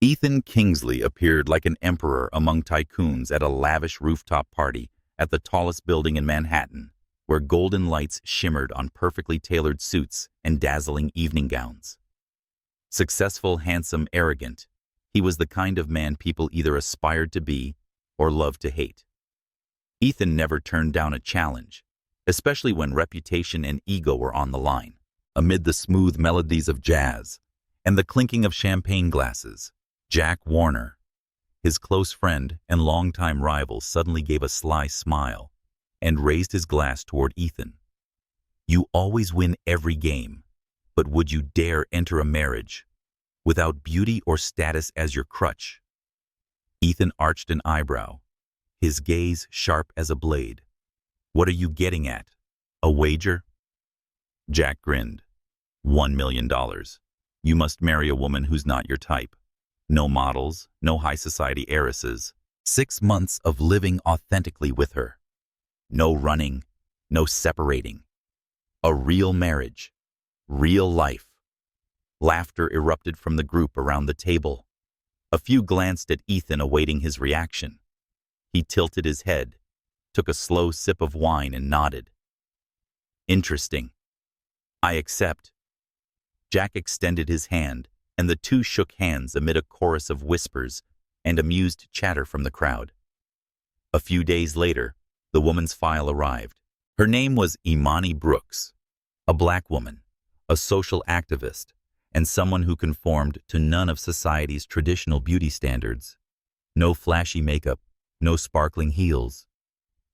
Kingsley appeared like an emperor among tycoons at a lavish rooftop party at the tallest building in Manhattan, where golden lights shimmered on perfectly tailored suits and dazzling evening gowns. Successful, handsome, arrogant, he was the kind of man people either aspired to be or loved to hate. Ethan never turned down a challenge, especially when reputation and ego were on the line. Amid the smooth melodies of jazz and the clinking of champagne glasses, Jack Warner, his close friend and longtime rival, suddenly gave a sly smile and raised his glass toward Ethan. "You always win every game, but would you dare enter a marriage without beauty or status as your crutch?" Ethan arched an eyebrow, his gaze sharp as a blade. "What are you getting at? A wager?" Jack grinned. $1 million. You must marry a woman who's not your type. No models, no high society heiresses. 6 months of living authentically with her. No running, no separating. A real marriage. Real life. Laughter erupted from the group around the table. A few glanced at Ethan, awaiting his reaction. He tilted his head, took a slow sip of wine, and nodded. "Interesting. I accept." Jack extended his hand, and the two shook hands amid a chorus of whispers and amused chatter from the crowd. A few days later, the woman's file arrived. Her name was Imani Brooks, a black woman, a social activist, and someone who conformed to none of society's traditional beauty standards. No flashy makeup, no sparkling heels.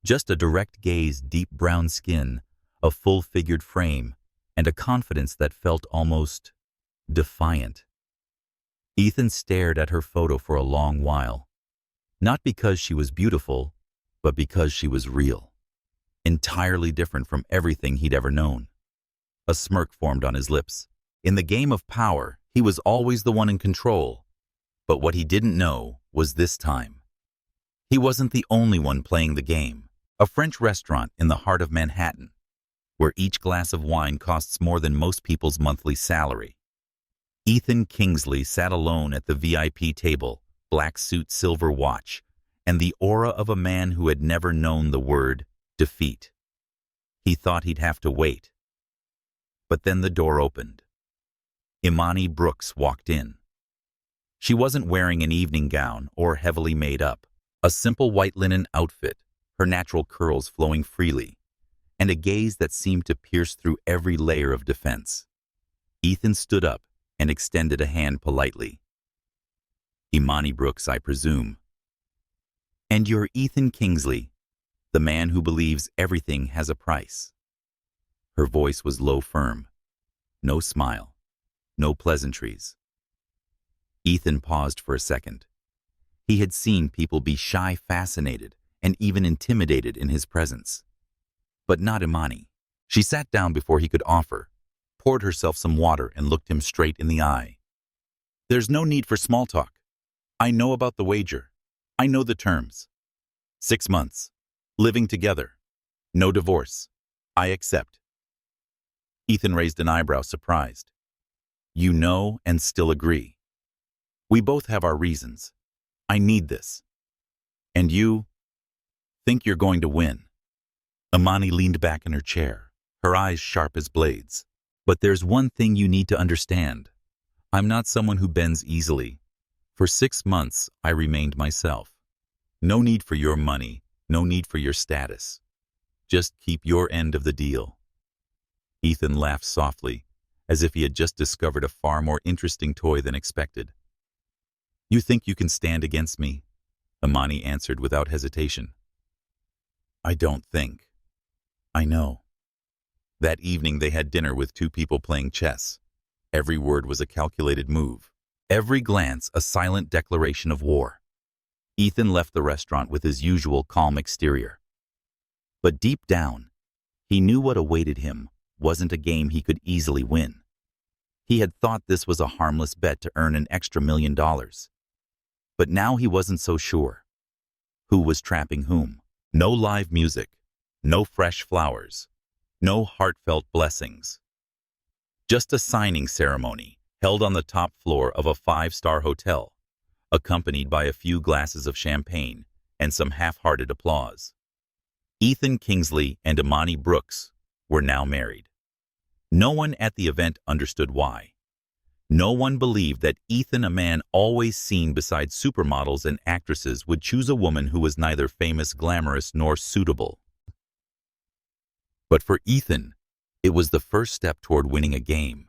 Just a direct gaze, deep brown skin, a full-figured frame, and a confidence that felt almost defiant. Ethan stared at her photo for a long while, not because she was beautiful, but because she was real, entirely different from everything he'd ever known. A smirk formed on his lips. In the game of power, he was always the one in control, but what he didn't know was this time, he wasn't the only one playing the game. A French restaurant in the heart of Manhattan, where each glass of wine costs more than most people's monthly salary. Ethan Kingsley sat alone at the VIP table, black suit, silver watch, and the aura of a man who had never known the word defeat. He thought he'd have to wait. But then the door opened. Imani Brooks walked in. She wasn't wearing an evening gown or heavily made up. A simple white linen outfit, her natural curls flowing freely, and a gaze that seemed to pierce through every layer of defense. Ethan stood up and extended a hand politely. "Imani Brooks, I presume." "And you're Ethan Kingsley, the man who believes everything has a price." Her voice was low, firm. No smile, no pleasantries. Ethan paused for a second. He had seen people be shy, fascinated, and even intimidated in his presence. But not Imani. She sat down before he could offer, poured herself some water, and looked him straight in the eye. "There's no need for small talk. I know about the wager. I know the terms. 6 months. Living together. No divorce. I accept." Ethan raised an eyebrow, surprised. "You know and still agree. We both have our reasons. I need this. And you think you're going to win." Imani leaned back in her chair, her eyes sharp as blades. "But there's one thing you need to understand. I'm not someone who bends easily. For 6 months, I remained myself. No need for your money, no need for your status. Just keep your end of the deal." Ethan laughed softly, as if he had just discovered a far more interesting toy than expected. "You think you can stand against me?" Imani answered without hesitation. "I don't think. I know." That evening they had dinner with two people playing chess. Every word was a calculated move. Every glance a silent declaration of war. Ethan left the restaurant with his usual calm exterior. But deep down, he knew what awaited him wasn't a game he could easily win. He had thought this was a harmless bet to earn an extra $1 million. But now he wasn't so sure. Who was trapping whom? No live music, no fresh flowers, no heartfelt blessings. Just a signing ceremony held on the top floor of a 5-star hotel, accompanied by a few glasses of champagne and some half-hearted applause. Ethan Kingsley and Imani Brooks were now married. No one at the event understood why. No one believed that Ethan, a man always seen beside supermodels and actresses, would choose a woman who was neither famous, glamorous, nor suitable. But for Ethan, it was the first step toward winning a game.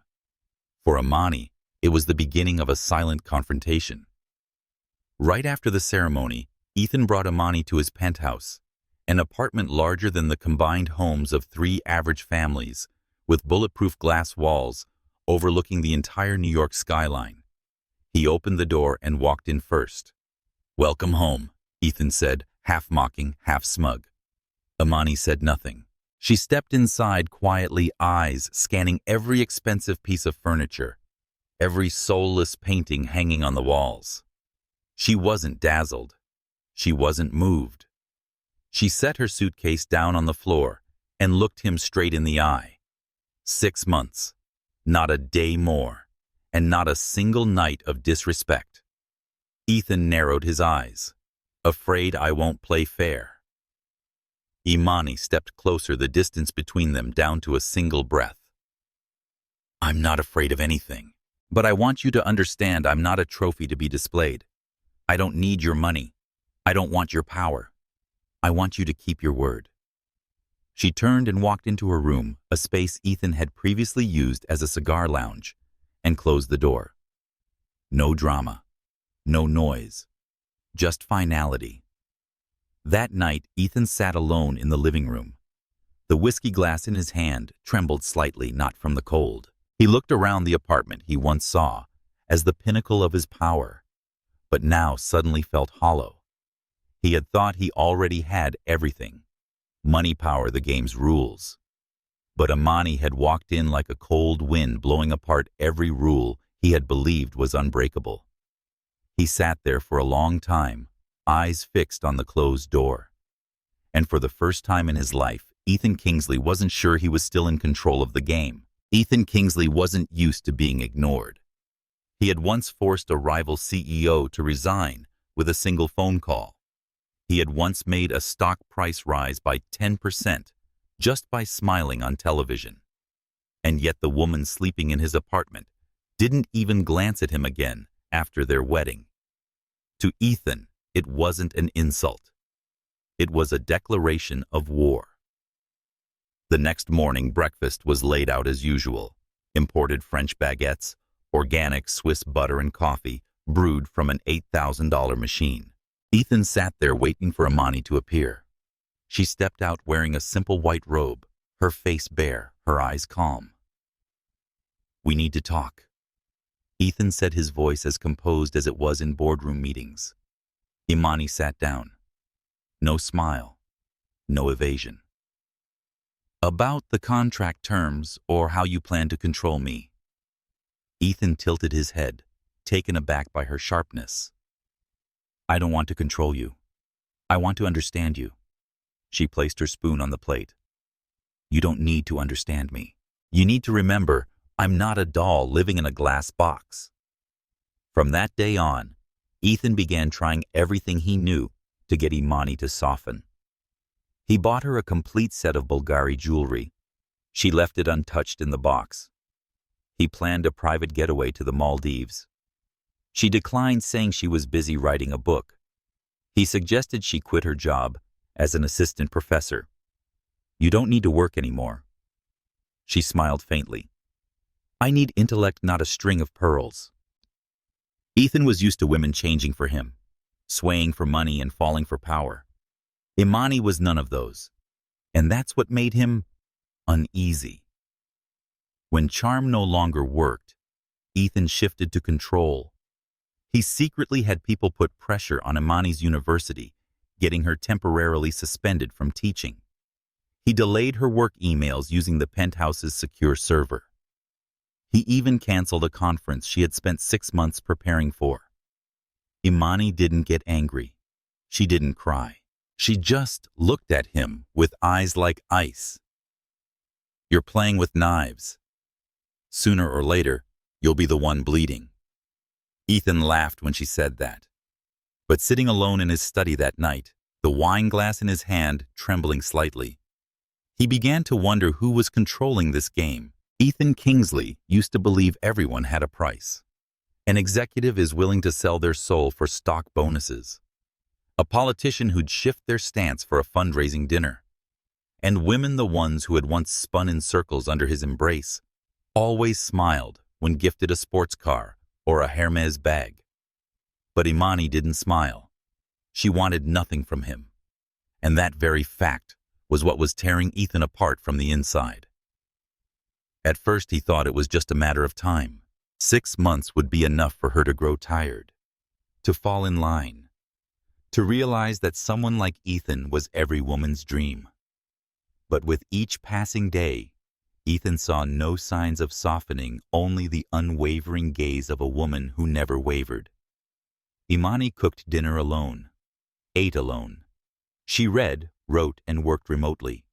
For Imani, it was the beginning of a silent confrontation. Right after the ceremony, Ethan brought Imani to his penthouse, an apartment larger than the combined homes of 3 average families, with bulletproof glass walls overlooking the entire New York skyline. He opened the door and walked in first. "Welcome home," Ethan said, half mocking, half smug. Imani said nothing. She stepped inside quietly, eyes scanning every expensive piece of furniture, every soulless painting hanging on the walls. She wasn't dazzled. She wasn't moved. She set her suitcase down on the floor and looked him straight in the eye. 6 months. Not a day more, and not a single night of disrespect. Ethan narrowed his eyes. "Afraid I won't play fair." Imani stepped closer, the distance between them down to a single breath. "I'm not afraid of anything, but I want you to understand I'm not a trophy to be displayed. I don't need your money. I don't want your power. I want you to keep your word." She turned and walked into her room, a space Ethan had previously used as a cigar lounge, and closed the door. No drama, no noise, just finality. That night, Ethan sat alone in the living room. The whiskey glass in his hand trembled slightly, not from the cold. He looked around the apartment he once saw as the pinnacle of his power, but now suddenly felt hollow. He had thought he already had everything. Money, power, the game's rules. But Imani had walked in like a cold wind, blowing apart every rule he had believed was unbreakable. He sat there for a long time, eyes fixed on the closed door. And for the first time in his life, Ethan Kingsley wasn't sure he was still in control of the game. Ethan Kingsley wasn't used to being ignored. He had once forced a rival CEO to resign with a single phone call. He had once made a stock price rise by 10% just by smiling on television. And yet the woman sleeping in his apartment didn't even glance at him again after their wedding. To Ethan, it wasn't an insult. It was a declaration of war. The next morning, breakfast was laid out as usual. Imported French baguettes, organic Swiss butter and coffee brewed from an $8,000 machine. Ethan sat there waiting for Imani to appear. She stepped out wearing a simple white robe, her face bare, her eyes calm. "We need to talk." Ethan said, his voice as composed as it was in boardroom meetings. Imani sat down. No smile, no evasion. "About the contract terms or how you plan to control me." Ethan tilted his head, taken aback by her sharpness. "I don't want to control you. I want to understand you." She placed her spoon on the plate. "You don't need to understand me. You need to remember, I'm not a doll living in a glass box." From that day on, Ethan began trying everything he knew to get Imani to soften. He bought her a complete set of Bulgari jewelry. She left it untouched in the box. He planned a private getaway to the Maldives. She declined, saying she was busy writing a book. He suggested she quit her job as an assistant professor. "You don't need to work anymore." She smiled faintly. "I need intellect, not a string of pearls." Ethan was used to women changing for him, swaying for money and falling for power. Imani was none of those, and that's what made him uneasy. When charm no longer worked, Ethan shifted to control. He secretly had people put pressure on Imani's university, getting her temporarily suspended from teaching. He delayed her work emails using the penthouse's secure server. He even canceled a conference she had spent 6 months preparing for. Imani didn't get angry. She didn't cry. She just looked at him with eyes like ice. "You're playing with knives. Sooner or later, you'll be the one bleeding." Ethan laughed when she said that. But sitting alone in his study that night, the wine glass in his hand trembling slightly, he began to wonder who was controlling this game. Ethan Kingsley used to believe everyone had a price. An executive is willing to sell their soul for stock bonuses. A politician who'd shift their stance for a fundraising dinner. And women, the ones who had once spun in circles under his embrace, always smiled when gifted a sports car or a Hermes bag. But Imani didn't smile. She wanted nothing from him. And that very fact was what was tearing Ethan apart from the inside. At first he thought it was just a matter of time. 6 months would be enough for her to grow tired, to fall in line, to realize that someone like Ethan was every woman's dream. But with each passing day, Ethan saw no signs of softening, only the unwavering gaze of a woman who never wavered. Imani cooked dinner alone, ate alone. She read, wrote, and worked remotely.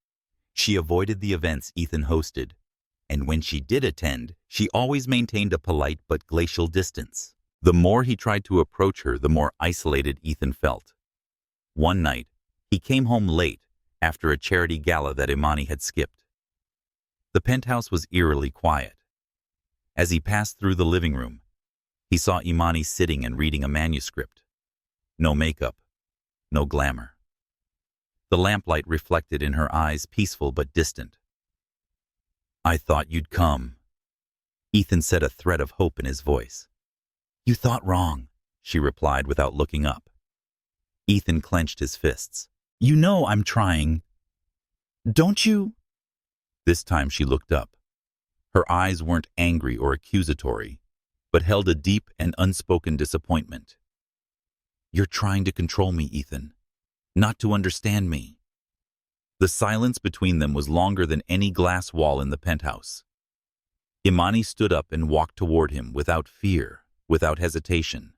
She avoided the events Ethan hosted, and when she did attend, she always maintained a polite but glacial distance. The more he tried to approach her, the more isolated Ethan felt. One night, he came home late after a charity gala that Imani had skipped. The penthouse was eerily quiet. As he passed through the living room, he saw Imani sitting and reading a manuscript. No makeup, no glamour. The lamplight reflected in her eyes, peaceful but distant. "I thought you'd come." Ethan said, a thread of hope in his voice. "You thought wrong," she replied without looking up. Ethan clenched his fists. "You know I'm trying. Don't you?" This time she looked up. Her eyes weren't angry or accusatory, but held a deep and unspoken disappointment. "You're trying to control me, Ethan, not to understand me." The silence between them was longer than any glass wall in the penthouse. Imani stood up and walked toward him without fear, without hesitation.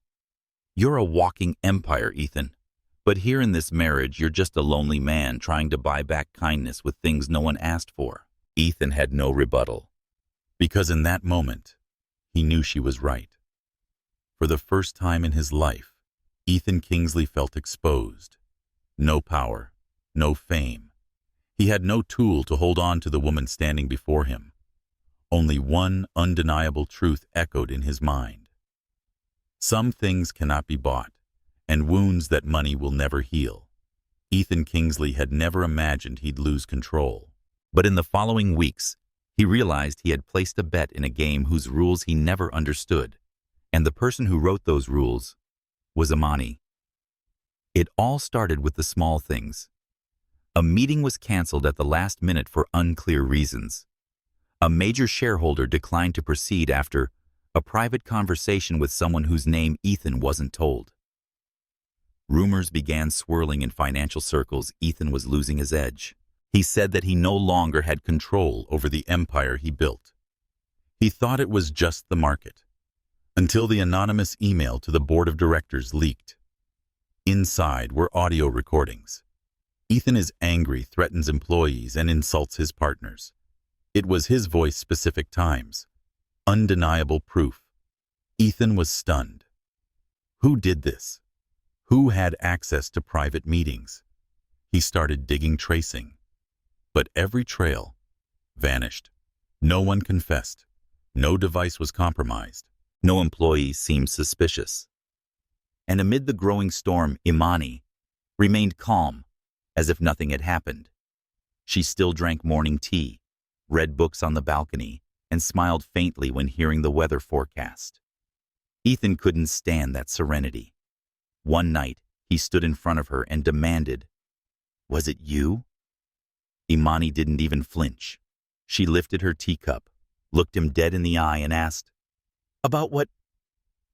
"You're a walking empire, Ethan. But here in this marriage, you're just a lonely man trying to buy back kindness with things no one asked for." Ethan had no rebuttal, because in that moment, he knew she was right. For the first time in his life, Ethan Kingsley felt exposed. No power, no fame. He had no tool to hold on to the woman standing before him. Only one undeniable truth echoed in his mind. Some things cannot be bought, and wounds that money will never heal. Ethan Kingsley had never imagined he'd lose control. But in the following weeks, he realized he had placed a bet in a game whose rules he never understood, and the person who wrote those rules was Imani. It all started with the small things. A meeting was canceled at the last minute for unclear reasons. A major shareholder declined to proceed after a private conversation with someone whose name Ethan wasn't told. Rumors began swirling in financial circles. Ethan was losing his edge. He said that he no longer had control over the empire he built. He thought it was just the market, until the anonymous email to the board of directors leaked. Inside were audio recordings. Ethan is angry, threatens employees, and insults his partners. It was his voice specific times. Undeniable proof. Ethan was stunned. Who did this? Who had access to private meetings? He started digging, tracing. But every trail vanished. No one confessed. No device was compromised. No employee seemed suspicious. And amid the growing storm, Imani remained calm, as if nothing had happened. She still drank morning tea, read books on the balcony, and smiled faintly when hearing the weather forecast. Ethan couldn't stand that serenity. One night, he stood in front of her and demanded, "Was it you?" Imani didn't even flinch. She lifted her teacup, looked him dead in the eye, and asked, "About what?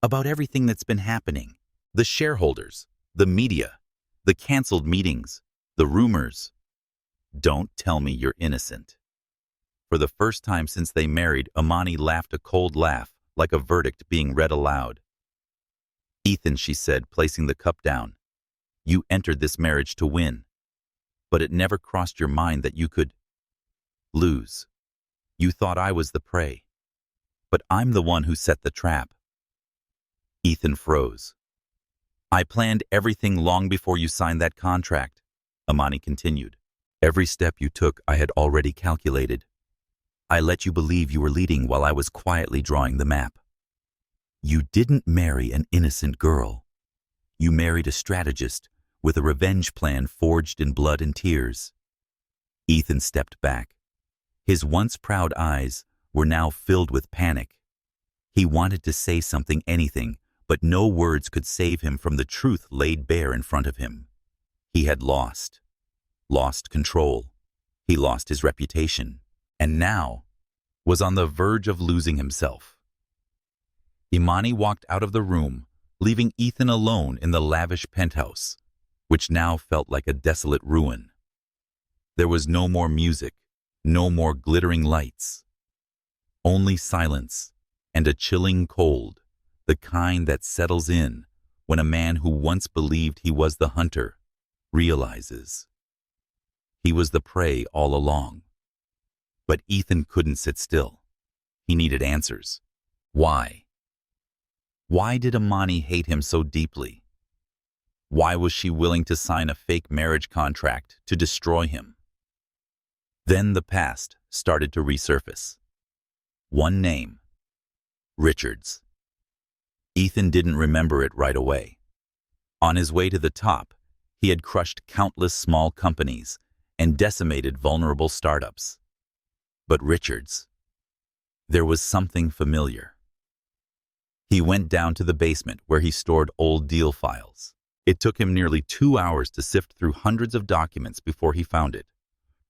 About everything that's been happening. The shareholders, the media, the canceled meetings, the rumors. Don't tell me you're innocent." For the first time since they married, Imani laughed a cold laugh, like a verdict being read aloud. "Ethan," she said, placing the cup down, "you entered this marriage to win. But it never crossed your mind that you could lose. You thought I was the prey. But I'm the one who set the trap." Ethan froze. I planned everything long before you signed that contract, Imani continued. Every step you took I had already calculated. I let you believe you were leading while I was quietly drawing the map. You didn't marry an innocent girl. You married a strategist with a revenge plan forged in blood and tears. Ethan stepped back. His once proud eyes were now filled with panic. He wanted to say something, anything, but no words could save him from the truth laid bare in front of him. He had lost control. He lost his reputation, and now was on the verge of losing himself. Imani walked out of the room, leaving Ethan alone in the lavish penthouse, which now felt like a desolate ruin. There was no more music, no more glittering lights. Only silence and a chilling cold, the kind that settles in when a man who once believed he was the hunter realizes he was the prey all along. But Ethan couldn't sit still. He needed answers. Why? Why did Imani hate him so deeply? Why was she willing to sign a fake marriage contract to destroy him? Then the past started to resurface. One name: Richards. Ethan didn't remember it right away. On his way to the top, he had crushed countless small companies and decimated vulnerable startups. But Richards, there was something familiar. He went down to the basement where he stored old deal files. It took him nearly 2 hours to sift through hundreds of documents before he found it.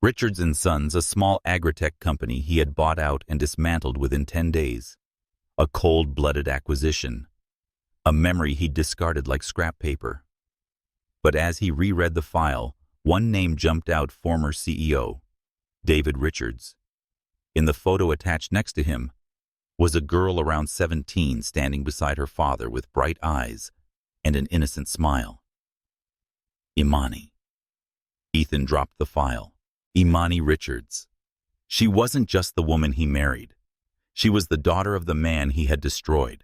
Richards & Sons, a small agritech company he had bought out and dismantled within 10 days. A cold-blooded acquisition. A memory he'd discarded like scrap paper. But as he reread the file, one name jumped out: former CEO, David Richards. In the photo attached next to him was a girl around 17 standing beside her father with bright eyes and an innocent smile. Imani. Ethan dropped the file. Imani Richards. She wasn't just the woman he married. She was the daughter of the man he had destroyed.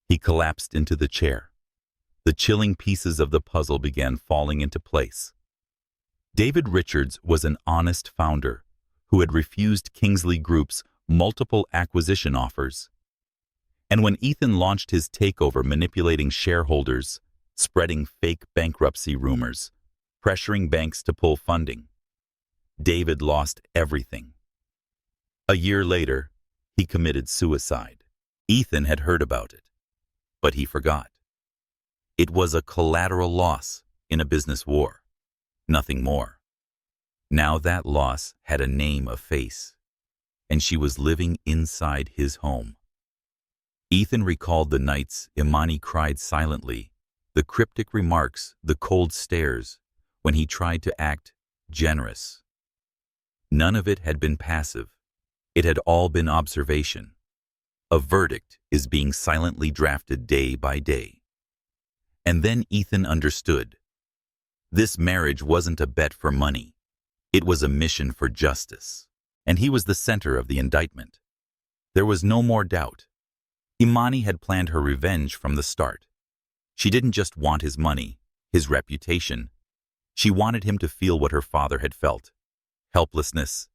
He collapsed into the chair. The chilling pieces of the puzzle began falling into place. David Richards was an honest founder who had refused Kingsley Group's multiple acquisition offers. And when Ethan launched his takeover, manipulating shareholders, spreading fake bankruptcy rumors, pressuring banks to pull funding, David lost everything. A year later, he committed suicide. Ethan had heard about it, but he forgot. It was a collateral loss in a business war, nothing more. Now that loss had a name, a face, and she was living inside his home. Ethan recalled the nights Imani cried silently, the cryptic remarks, the cold stares, when he tried to act generous. None of it had been passive. It had all been observation. A verdict is being silently drafted day by day. And then Ethan understood. This marriage wasn't a bet for money. It was a mission for justice. And he was the center of the indictment. There was no more doubt. Imani had planned her revenge from the start. She didn't just want his money, his reputation. She wanted him to feel what her father had felt: helplessness,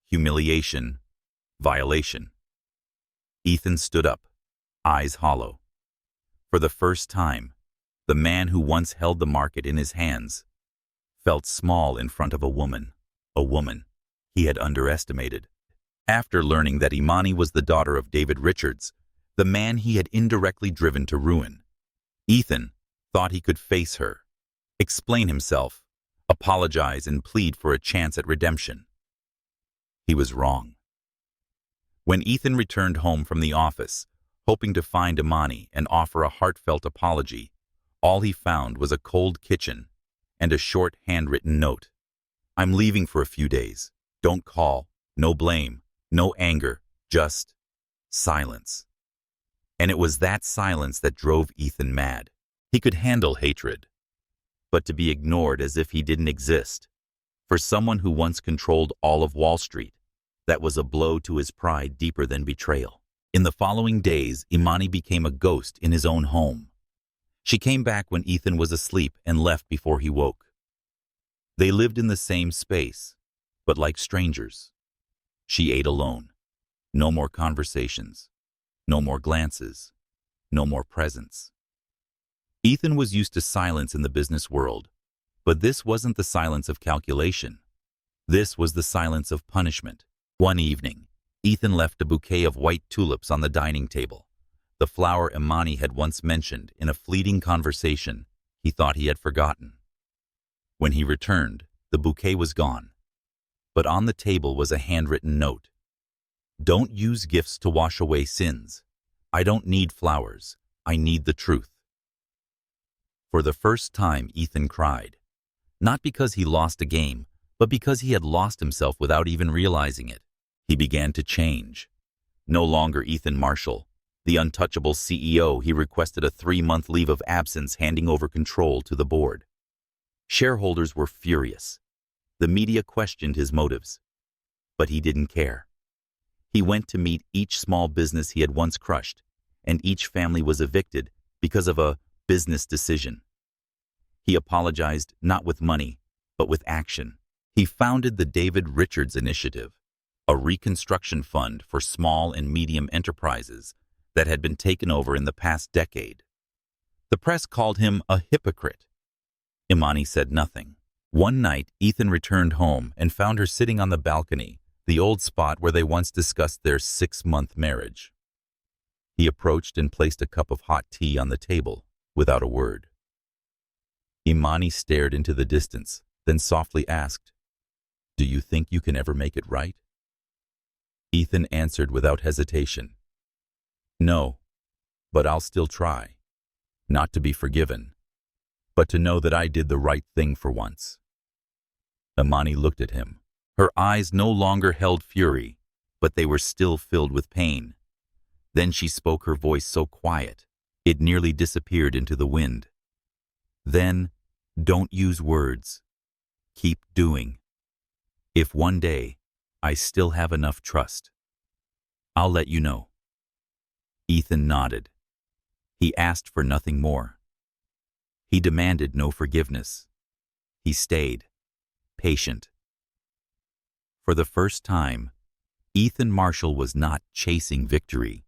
humiliation, violation. Ethan stood up, eyes hollow. For the first time, the man who once held the market in his hands felt small in front of a woman he had underestimated. After learning that Imani was the daughter of David Richards, the man he had indirectly driven to ruin, Ethan thought he could face her, explain himself, apologize, and plead for a chance at redemption. He was wrong. When Ethan returned home from the office, hoping to find Imani and offer a heartfelt apology, all he found was a cold kitchen and a short handwritten note. "I'm leaving for a few days. Don't call. No blame. No anger. Just silence." And it was that silence that drove Ethan mad. He could handle hatred, but to be ignored as if he didn't exist, for someone who once controlled all of Wall Street, that was a blow to his pride deeper than betrayal. In the following days, Imani became a ghost in his own home. She came back when Ethan was asleep and left before he woke. They lived in the same space, but like strangers. She ate alone. No more conversations. No more glances. No more presence. Ethan was used to silence in the business world, but this wasn't the silence of calculation. This was the silence of punishment. One evening, Ethan left a bouquet of white tulips on the dining table, the flower Imani had once mentioned in a fleeting conversation he thought he had forgotten. When he returned, the bouquet was gone, but on the table was a handwritten note. "Don't use gifts to wash away sins. I don't need flowers. I need the truth." For the first time, Ethan cried, not because he lost a game, but because he had lost himself without even realizing it. He began to change. No longer Ethan Marshall, the untouchable CEO, he requested a 3-month leave of absence, handing over control to the board. Shareholders were furious. The media questioned his motives, but he didn't care. He went to meet each small business he had once crushed, and each family was evicted because of a business decision. He apologized not with money, but with action. He founded the David Richards Initiative, a reconstruction fund for small and medium enterprises that had been taken over in the past decade. The press called him a hypocrite. Imani said nothing. One night, Ethan returned home and found her sitting on the balcony, the old spot where they once discussed their 6-month marriage. He approached and placed a cup of hot tea on the table, without a word. Imani stared into the distance, then softly asked, "Do you think you can ever make it right?" Ethan answered without hesitation, "No, but I'll still try. Not to be forgiven, but to know that I did the right thing for once." Imani looked at him. Her eyes no longer held fury, but they were still filled with pain. Then she spoke, her voice so quiet, it nearly disappeared into the wind. "Then, don't use words. Keep doing. If one day I still have enough trust, I'll let you know." Ethan nodded. He asked for nothing more. He demanded no forgiveness. He stayed, patient. For the first time, Ethan Marshall was not chasing victory,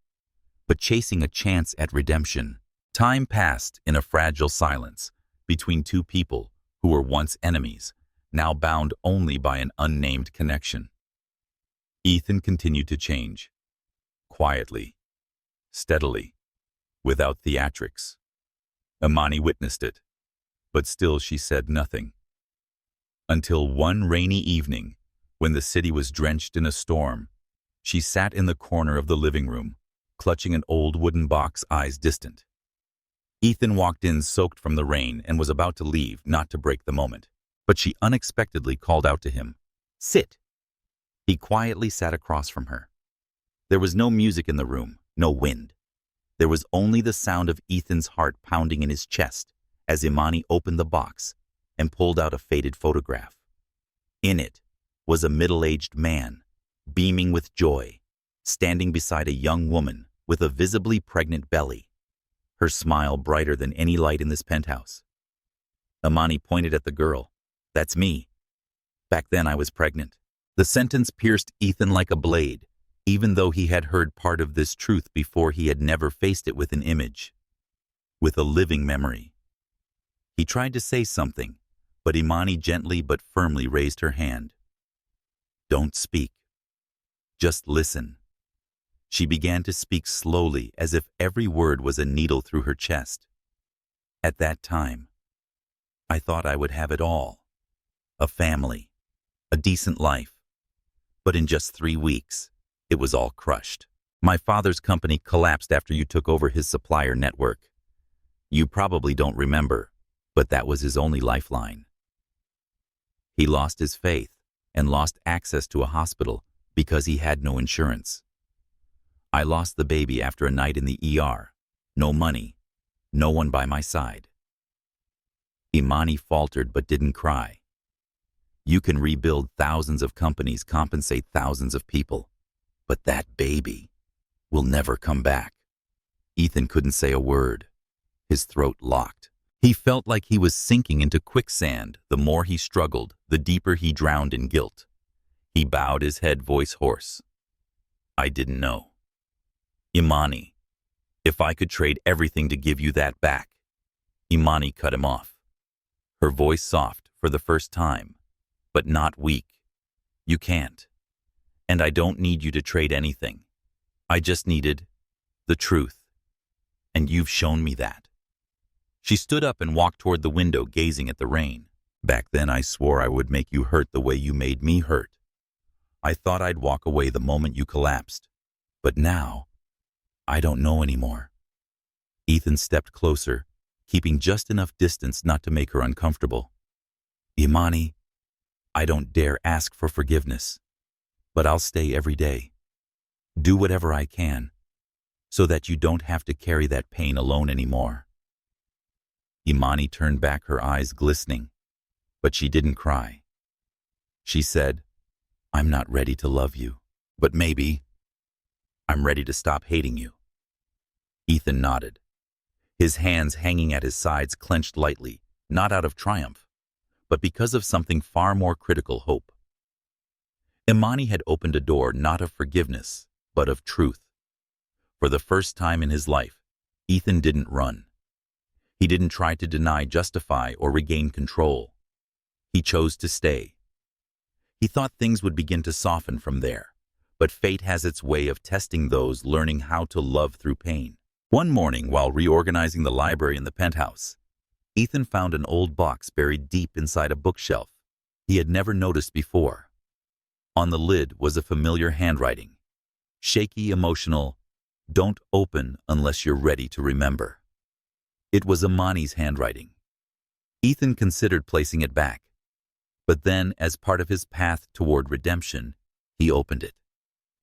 but chasing a chance at redemption. Time passed in a fragile silence between two people who were once enemies, now bound only by an unnamed connection. Ethan continued to change, quietly, steadily, without theatrics. Imani witnessed it, but still she said nothing. Until one rainy evening, when the city was drenched in a storm, she sat in the corner of the living room, clutching an old wooden box, eyes distant. Ethan walked in soaked from the rain and was about to leave, not to break the moment, but she unexpectedly called out to him, "Sit." He quietly sat across from her. There was no music in the room, no wind. There was only the sound of Ethan's heart pounding in his chest as Imani opened the box and pulled out a faded photograph. In it was a middle-aged man, beaming with joy, standing beside a young woman with a visibly pregnant belly, her smile brighter than any light in this penthouse. Imani pointed at the girl. "That's me. Back then I was pregnant." The sentence pierced Ethan like a blade, even though he had heard part of this truth before. He had never faced it with an image, with a living memory. He tried to say something, but Imani gently but firmly raised her hand. "Don't speak. Just listen." She began to speak slowly, as if every word was a needle through her chest. "At that time, I thought I would have it all. A family, a decent life. But in just 3 weeks, it was all crushed. My father's company collapsed after you took over his supplier network. You probably don't remember, but that was his only lifeline. He lost his faith and lost access to a hospital because he had no insurance. I lost the baby after a night in the ER. No money, no one by my side." Imani faltered but didn't cry. You can rebuild thousands of companies, compensate thousands of people, but that baby will never come back. Ethan couldn't say a word. His throat locked. He felt like he was sinking into quicksand. The more he struggled, the deeper he drowned in guilt. He bowed his head, voice hoarse. I didn't know. Imani, if I could trade everything to give you that back. Imani cut him off. Her voice soft for the first time, but not weak. You can't. And I don't need you to trade anything. I just needed the truth. And you've shown me that. She stood up and walked toward the window, gazing at the rain. Back then I swore I would make you hurt the way you made me hurt. I thought I'd walk away the moment you collapsed. But now, I don't know anymore. Ethan stepped closer, keeping just enough distance not to make her uncomfortable. Imani, I don't dare ask for forgiveness, but I'll stay every day. Do whatever I can, so that you don't have to carry that pain alone anymore. Imani turned back, her eyes glistening, but she didn't cry. She said, I'm not ready to love you, but maybe I'm ready to stop hating you. Ethan nodded, his hands hanging at his sides clenched lightly, not out of triumph, but because of something far more critical: hope. Imani had opened a door not of forgiveness, but of truth. For the first time in his life, Ethan didn't run. He didn't try to deny, justify, or regain control. He chose to stay. He thought things would begin to soften from there, but fate has its way of testing those learning how to love through pain. One morning, while reorganizing the library in the penthouse, Ethan found an old box buried deep inside a bookshelf he had never noticed before. On the lid was a familiar handwriting. Shaky, emotional, don't open unless you're ready to remember. It was Imani's handwriting. Ethan considered placing it back, but then, as part of his path toward redemption, he opened it.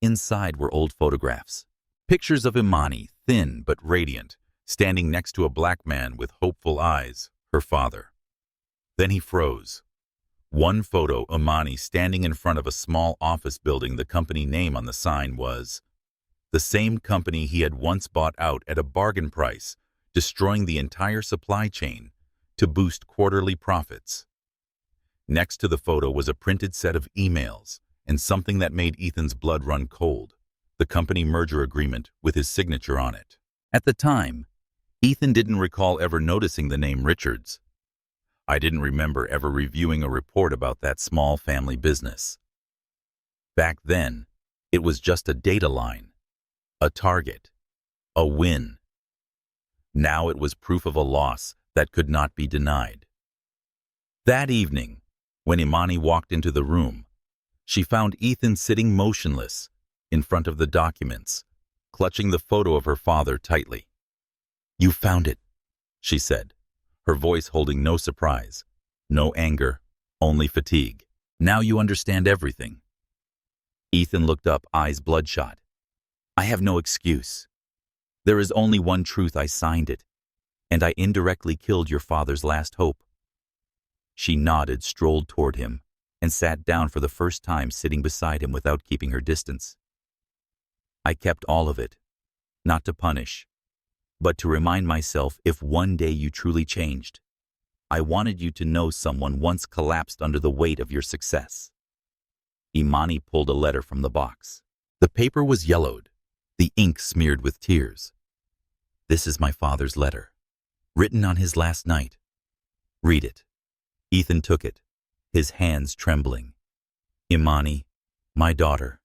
Inside were old photographs. Pictures of Imani, thin but radiant, standing next to a black man with hopeful eyes, her father. Then he froze. One photo, Imani standing in front of a small office building. The company name on the sign was the same company he had once bought out at a bargain price, destroying the entire supply chain to boost quarterly profits. Next to the photo was a printed set of emails and something that made Ethan's blood run cold: the company merger agreement with his signature on it. At the time, Ethan didn't recall ever noticing the name Richards. I didn't remember ever reviewing a report about that small family business. Back then, it was just a data line, a target, a win. Now it was proof of a loss that could not be denied. That evening, when Imani walked into the room, she found Ethan sitting motionless in front of the documents, clutching the photo of her father tightly. You found it, she said, her voice holding no surprise, no anger, only fatigue. Now you understand everything. Ethan looked up, eyes bloodshot. I have no excuse. There is only one truth: I signed it, and I indirectly killed your father's last hope. She nodded, strolled toward him, and sat down for the first time, sitting beside him without keeping her distance. I kept all of it, not to punish, but to remind myself if one day you truly changed. I wanted you to know someone once collapsed under the weight of your success. Imani pulled a letter from the box. The paper was yellowed, the ink smeared with tears. This is my father's letter, written on his last night. Read it. Ethan took it, his hands trembling. Imani, my daughter,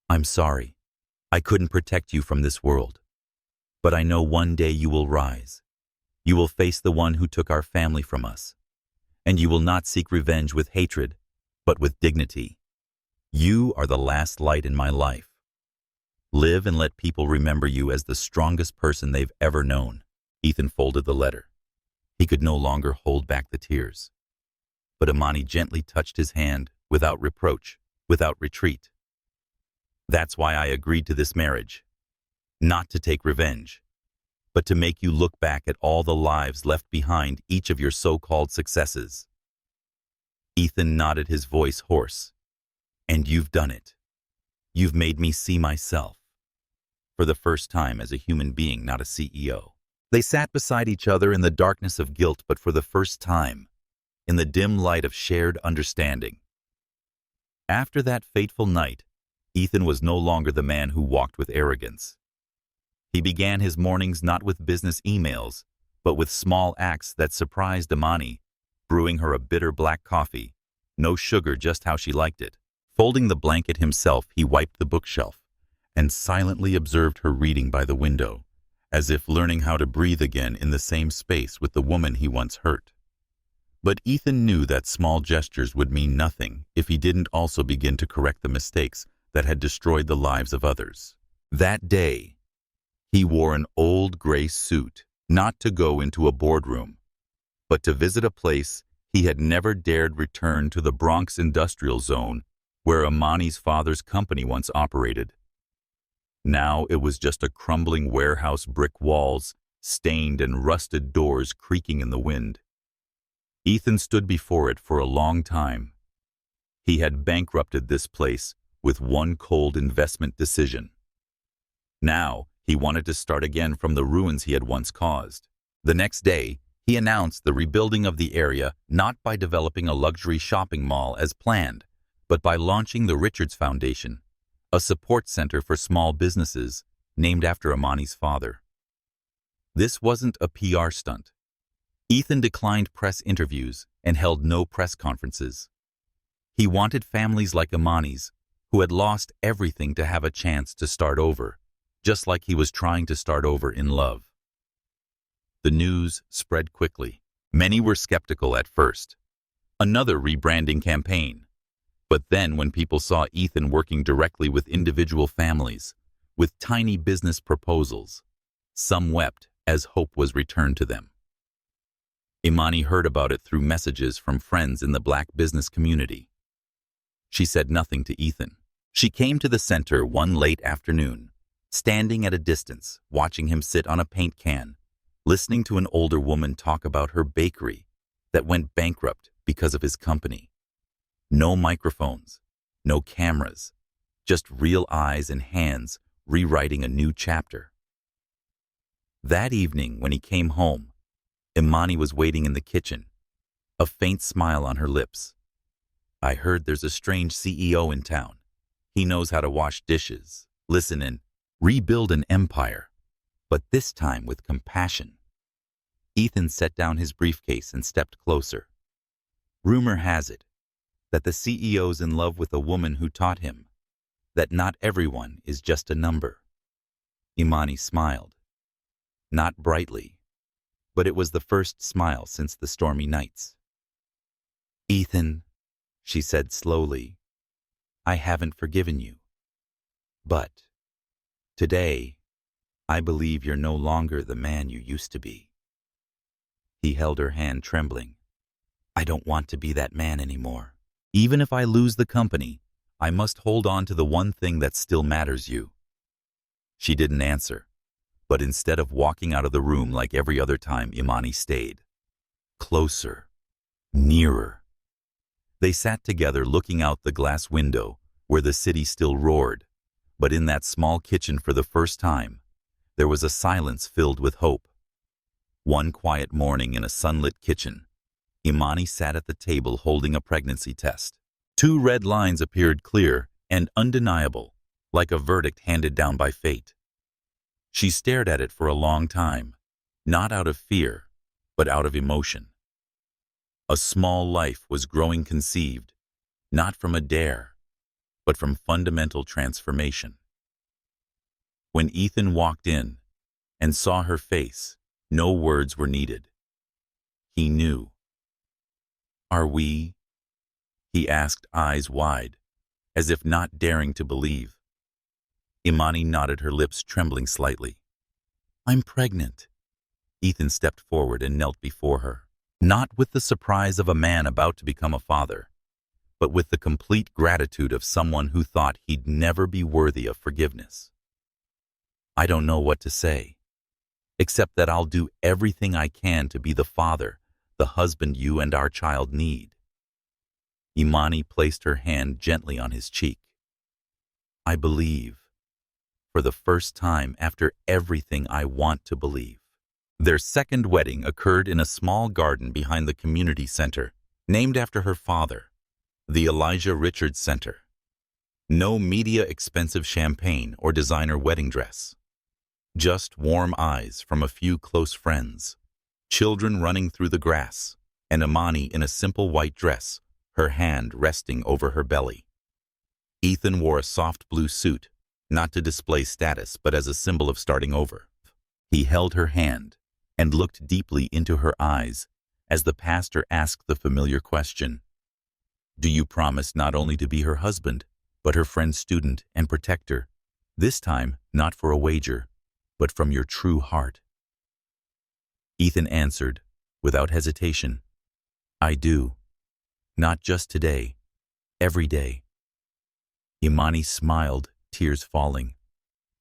I'm sorry. I couldn't protect you from this world. But I know one day you will rise. You will face the one who took our family from us. And you will not seek revenge with hatred, but with dignity. You are the last light in my life. Live and let people remember you as the strongest person they've ever known. Ethan folded the letter. He could no longer hold back the tears. But Imani gently touched his hand, without reproach, without retreat. That's why I agreed to this marriage. Not to take revenge, but to make you look back at all the lives left behind each of your so-called successes. Ethan nodded, his voice hoarse. And you've done it. You've made me see myself. For the first time as a human being, not a CEO. They sat beside each other in the darkness of guilt, but for the first time, in the dim light of shared understanding. After that fateful night, Ethan was no longer the man who walked with arrogance. He began his mornings not with business emails, but with small acts that surprised Imani, brewing her a bitter black coffee, no sugar, just how she liked it. Folding the blanket himself, he wiped the bookshelf and silently observed her reading by the window, as if learning how to breathe again in the same space with the woman he once hurt. But Ethan knew that small gestures would mean nothing if he didn't also begin to correct the mistakes that had destroyed the lives of others. That day, he wore an old gray suit, not to go into a boardroom, but to visit a place he had never dared return, to the Bronx industrial zone where Imani's father's company once operated. Now it was just a crumbling warehouse, brick walls, stained and rusted doors creaking in the wind. Ethan stood before it for a long time. He had bankrupted this place with one cold investment decision. Now he wanted to start again from the ruins he had once caused. The next day, he announced the rebuilding of the area, not by developing a luxury shopping mall as planned, but by launching the Richards Foundation, a support center for small businesses named after Imani's father. This wasn't a PR stunt. Ethan declined press interviews and held no press conferences. He wanted families like Imani's, who had lost everything, to have a chance to start over, just like he was trying to start over in love. The news spread quickly. Many were skeptical at first. Another rebranding campaign. But then when people saw Ethan working directly with individual families, with tiny business proposals, some wept as hope was returned to them. Imani heard about it through messages from friends in the black business community. She said nothing to Ethan. She came to the center one late afternoon, standing at a distance, watching him sit on a paint can, listening to an older woman talk about her bakery that went bankrupt because of his company. No microphones, no cameras, just real eyes and hands rewriting a new chapter. That evening, when he came home, Imani was waiting in the kitchen, a faint smile on her lips. "I heard there's a strange CEO in town. He knows how to wash dishes, listen, and rebuild an empire, but this time with compassion." Ethan set down his briefcase and stepped closer. "Rumor has it that the CEO's in love with a woman who taught him that not everyone is just a number." Imani smiled. Not brightly, but it was the first smile since the stormy nights. "Ethan," she said slowly, "I haven't forgiven you. But today, I believe you're no longer the man you used to be." He held her hand, trembling. "I don't want to be that man anymore. Even if I lose the company, I must hold on to the one thing that still matters, you." She didn't answer, but instead of walking out of the room like every other time, Imani stayed. Closer, nearer. They sat together, looking out the glass window where the city still roared, but in that small kitchen, for the first time, there was a silence filled with hope. One quiet morning in a sunlit kitchen, Imani sat at the table holding a pregnancy test. 2 red lines appeared, clear and undeniable, like a verdict handed down by fate. She stared at it for a long time, not out of fear, but out of emotion. A small life was growing, conceived, not from a dare, but from fundamental transformation. When Ethan walked in and saw her face, no words were needed. He knew. "Are we?" he asked, eyes wide, as if not daring to believe. Imani nodded, her lips trembling slightly. "I'm pregnant." Ethan stepped forward and knelt before her, not with the surprise of a man about to become a father, but with the complete gratitude of someone who thought he'd never be worthy of forgiveness. "I don't know what to say, except that I'll do everything I can to be the father, the husband you and our child need." Imani placed her hand gently on his cheek. "I believe, for the first time after everything I want to believe." Their second wedding occurred in a small garden behind the community center, named after her father, the Elijah Richards Center. No media-expensive champagne or designer wedding dress. Just warm eyes from a few close friends, children running through the grass, and Imani in a simple white dress, her hand resting over her belly. Ethan wore a soft blue suit, not to display status but as a symbol of starting over. He held her hand and looked deeply into her eyes as the pastor asked the familiar question, "Do you promise not only to be her husband, but her friend's student and protector, this time not for a wager, but from your true heart?" Ethan answered, without hesitation, "I do. Not just today, every day." Imani smiled, tears falling.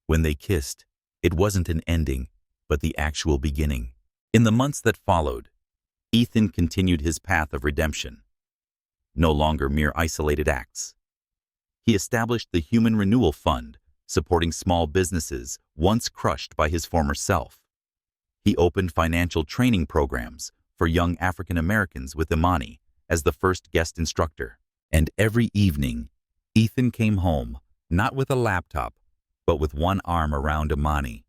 When they kissed, it wasn't an ending, but the actual beginning. In the months that followed, Ethan continued his path of redemption. No longer mere isolated acts. He established the Human Renewal Fund, supporting small businesses once crushed by his former self. He opened financial training programs for young African Americans with Imani as the first guest instructor. And every evening, Ethan came home, not with a laptop, but with one arm around Imani,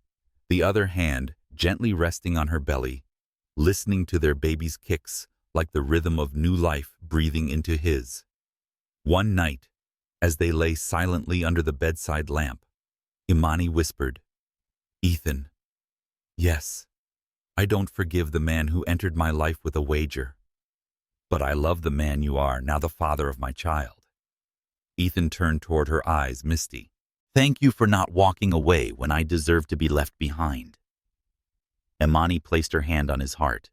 the other hand gently resting on her belly, listening to their baby's kicks like the rhythm of new life breathing into his. One night, as they lay silently under the bedside lamp, Imani whispered, "Ethan, yes, I don't forgive the man who entered my life with a wager. But I love the man you are, now the father of my child." Ethan turned toward her, eyes misty. "Thank you for not walking away when I deserved to be left behind." Imani placed her hand on his heart.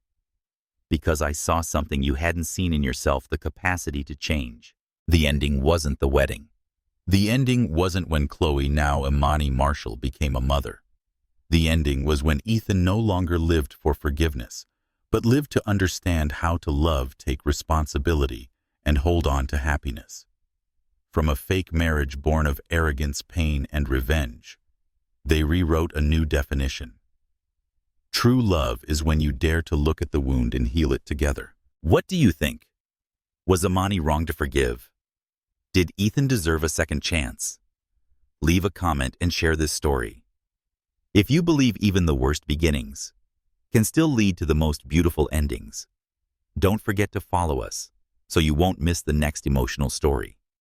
"Because I saw something you hadn't seen in yourself, the capacity to change." The ending wasn't the wedding. The ending wasn't when Chloe, now Imani Marshall, became a mother. The ending was when Ethan no longer lived for forgiveness, but lived to understand how to love, take responsibility, and hold on to happiness. From a fake marriage born of arrogance, pain, and revenge, they rewrote a new definition. True love is when you dare to look at the wound and heal it together. What do you think? Was Imani wrong to forgive? Did Ethan deserve a second chance? Leave a comment and share this story. If you believe even the worst beginnings can still lead to the most beautiful endings, don't forget to follow us so you won't miss the next emotional story.